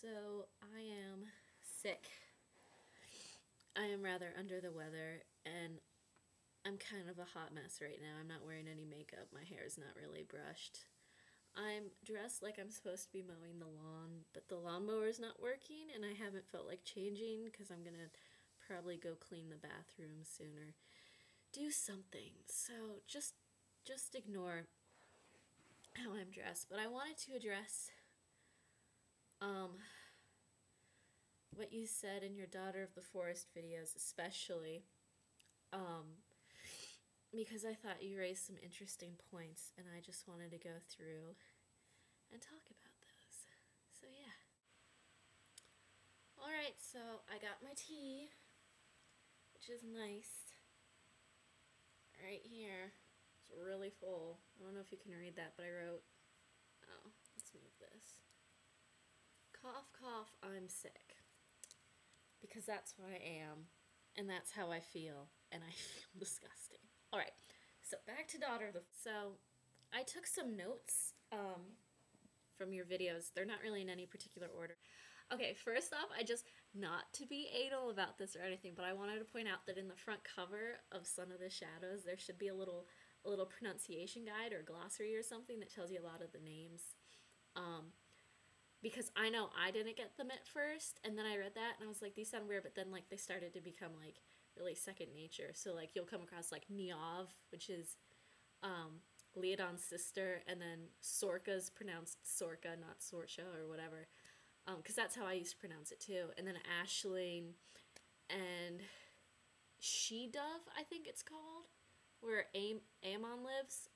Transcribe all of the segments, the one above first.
So I am sick. I am rather under the weather, and I'm kind of a hot mess right now. I'm not wearing any makeup. My hair is not really brushed. I'm dressed like I'm supposed to be mowing the lawn, but the lawnmower is not working, and I haven't felt like changing because I'm gonna probably go clean the bathroom soon or do something. So just ignore how I'm dressed. But I wanted to address um what you said in your Daughter of the Forest videos, especially, um, because I thought you raised some interesting points, and I just wanted to go through and talk about those. So, yeah. Alright, so I got my tea, which is nice. Right here. It's really full. I don't know if you can read that, but I wrote, oh, let's move this. Cough, cough, I'm sick. Because that's what I am, and that's how I feel, and I feel disgusting. All right, so back to Daughter of the... So I took some notes from your videos. They're not really in any particular order. Okay, first off, not to be anal about this or anything, but I wanted to point out that in the front cover of Son of the Shadows, there should be a little pronunciation guide or glossary or something that tells you a lot of the names. Because I know I didn't get them at first, and then I read that and I was like, these sound weird, but then like they started to become like really second nature. So like you'll come across like Niav, which is Leodon's sister, and then Sorka's pronounced Sorka, not Sorcha or whatever, because that's how I used to pronounce it too. And then Ashling and She-Dove, I think it's called, where Aemon lives.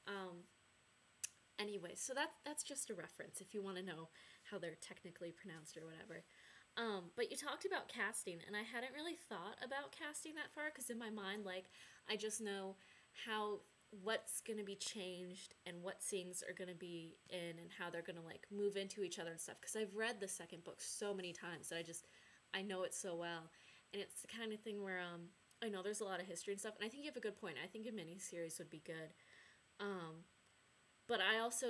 Anyway, so that's just a reference if you want to know how they're technically pronounced or whatever. But you talked about casting, and I hadn't really thought about casting that far because in my mind, like, I just know what's going to be changed and what scenes are going to be in and how they're going to, like, move into each other and stuff. Because I've read the second book so many times that I know it so well. And it's the kind of thing where, I know there's a lot of history and stuff, and I think you have a good point. I think a miniseries would be good. But I also,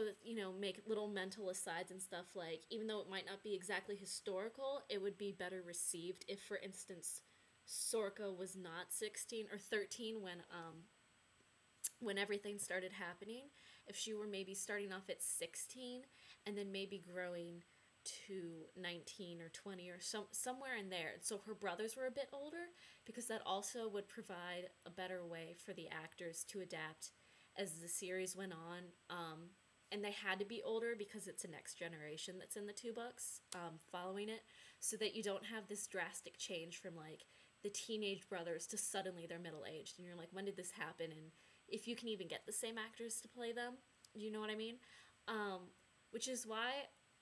make little mental asides and stuff like, even though it might not be exactly historical, it would be better received if, for instance, Sorka was not 16 or 13 when everything started happening. If she were maybe starting off at 16 and then maybe growing to 19 or 20 or somewhere in there. So her brothers were a bit older, because that also would provide a better way for the actors to adapt as the series went on, and they had to be older because it's a next generation that's in the two books following it, so that you don't have this drastic change from like the teenage brothers to suddenly they're middle-aged, and you're like, when did this happen? And if you can even get the same actors to play them, you know what I mean? Which is why,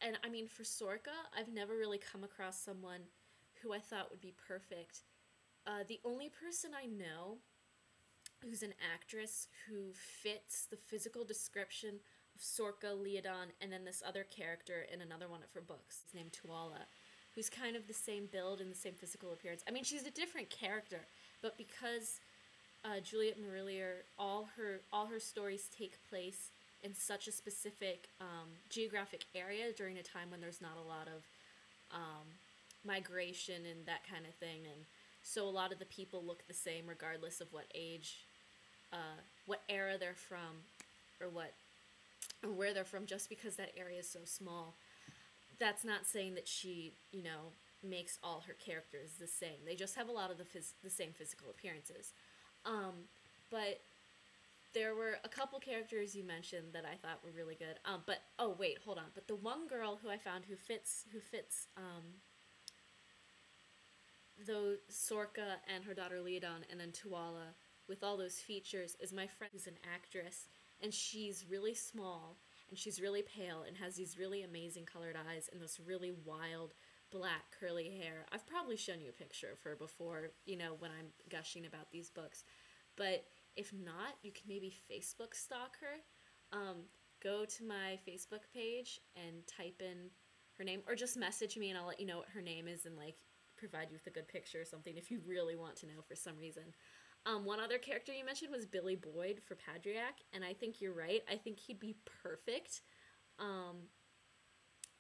and I mean, for Sorka, I've never really come across someone who I thought would be perfect. The only person I know who's an actress who fits the physical description of Sorka, Leodon, and then this other character in another one of her books. It's named Tuala, who's kind of the same build and the same physical appearance. I mean, she's a different character, but because Juliet Marillier, all her stories take place in such a specific geographic area during a time when there's not a lot of migration and that kind of thing, and so a lot of the people look the same regardless of what age, what era they're from, or where they're from, just because that area is so small. That's not saying that she, makes all her characters the same. They just have a lot of the same physical appearances. But there were a couple characters you mentioned that I thought were really good. But oh wait, hold on. But the one girl who I found who fits though Sorka and her daughter Leodon and then Tuala with all those features is my friend who's an actress, and she's really small and she's really pale and has these really amazing colored eyes and this really wild black curly hair. I've probably shown you a picture of her before, when I'm gushing about these books. But if not, you can maybe Facebook stalk her. Go to my Facebook page and type in her name, or just message me and I'll let you know what her name is and like provide you with a good picture or something if you really want to know for some reason. One other character you mentioned was Billy Boyd for Padriac, and I think you're right. I think he'd be perfect.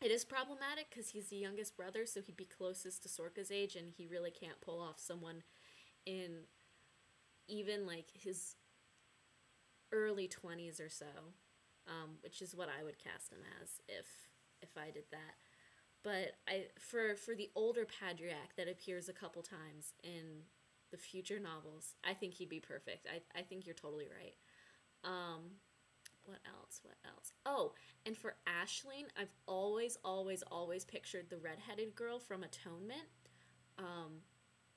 It is problematic because he's the youngest brother, so he'd be closest to Sorka's age, and he really can't pull off someone in even like his early 20s or so, which is what I would cast him as if I did that. But for the older Patriarch that appears a couple times in the future novels, I think he'd be perfect. I think you're totally right. What else? What else? Oh, and for Aisling, I've always, always, always pictured the redheaded girl from Atonement.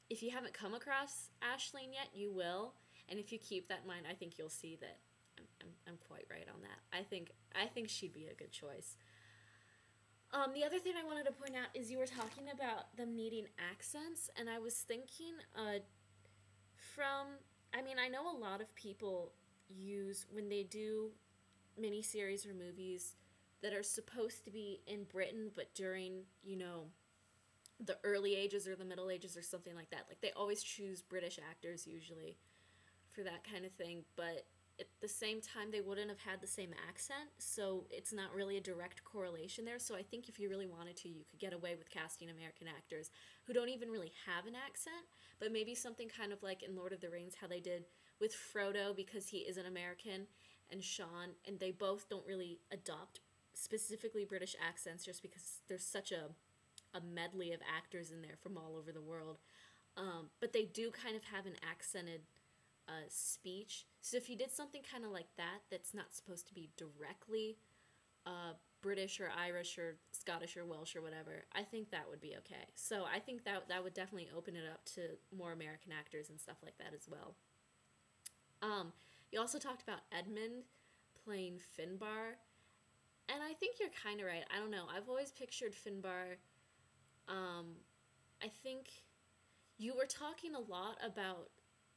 If you haven't come across Aisling yet, you will. And if you keep that in mind, I think you'll see that I'm quite right on that. I think she'd be a good choice. The other thing I wanted to point out is you were talking about them needing accents, and I was thinking, I know a lot of people use, when they do miniseries or movies that are supposed to be in Britain, but during, the early ages or the Middle Ages or something like that. Like, they always choose British actors, usually, for that kind of thing, but at the same time, they wouldn't have had the same accent, so it's not really a direct correlation there. So I think if you really wanted to, you could get away with casting American actors who don't even really have an accent, but maybe something kind of like in Lord of the Rings, how they did with Frodo, because he is an American, and Sean, and they both don't really adopt specifically British accents just because there's such a medley of actors in there from all over the world. But they do kind of have an accented speech. So if you did something kind of like that, that's not supposed to be directly British or Irish or Scottish or Welsh or whatever, I think that would be okay. So I think that would definitely open it up to more American actors and stuff like that as well. You also talked about Edmund playing Finbar, and I think you're kind of right. I don't know. I've always pictured Finbar. I think you were talking a lot about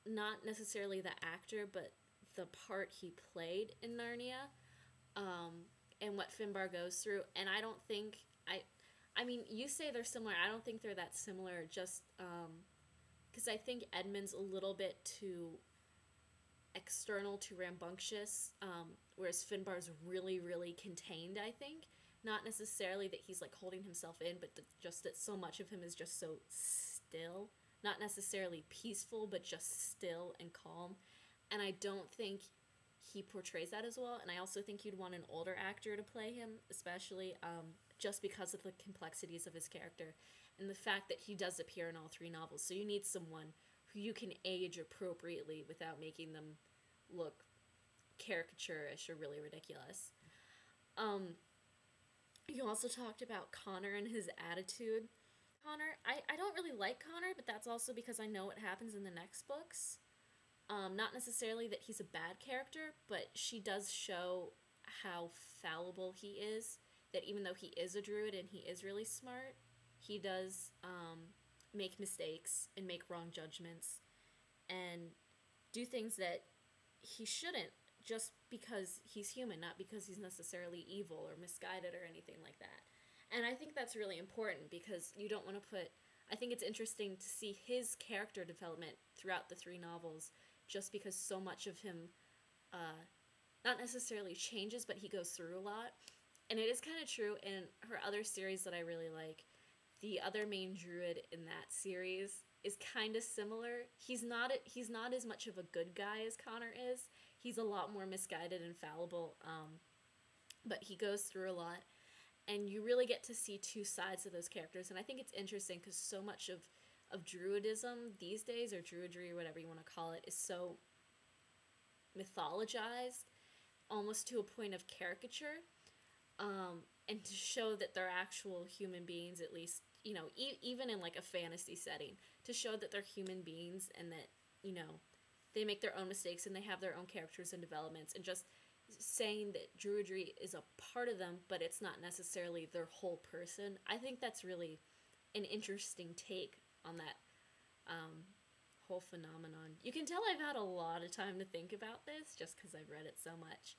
not necessarily the actor, but the part he played in Narnia, and what Finbar goes through. And I don't think you say they're similar. I don't think they're that similar. Just because I think Edmund's a little bit too external, too rambunctious, whereas Finbar's really, really contained. I think not necessarily that he's like holding himself in, but just that so much of him is just so still. Not necessarily peaceful, but just still and calm. And I don't think he portrays that as well. And I also think you'd want an older actor to play him, especially just because of the complexities of his character and the fact that he does appear in all three novels. So you need someone who you can age appropriately without making them look caricaturish or really ridiculous. You also talked about Connor and his attitude. Connor, I don't really like Connor, but that's also because I know what happens in the next books. Not necessarily that he's a bad character, but she does show how fallible he is, that even though he is a druid and he is really smart, he does make mistakes and make wrong judgments and do things that he shouldn't, just because he's human, not because he's necessarily evil or misguided or anything like that. And I think that's really important because you don't want to put... I think it's interesting to see his character development throughout the three novels, just because so much of him not necessarily changes, but he goes through a lot. And it is kind of true in her other series that I really like. The other main druid in that series is kind of similar. He's not as much of a good guy as Connor is. He's a lot more misguided and fallible, but he goes through a lot. And you really get to see two sides of those characters. And I think it's interesting because so much of druidism these days, or druidry, or whatever you want to call it, is so mythologized, almost to a point of caricature. And to show that they're actual human beings, at least, even in like a fantasy setting, to show that they're human beings and that, they make their own mistakes and they have their own characters and developments, and just saying that druidry is a part of them, but it's not necessarily their whole person. I think that's really an interesting take on that whole phenomenon. You can tell I've had a lot of time to think about this just because I've read it so much.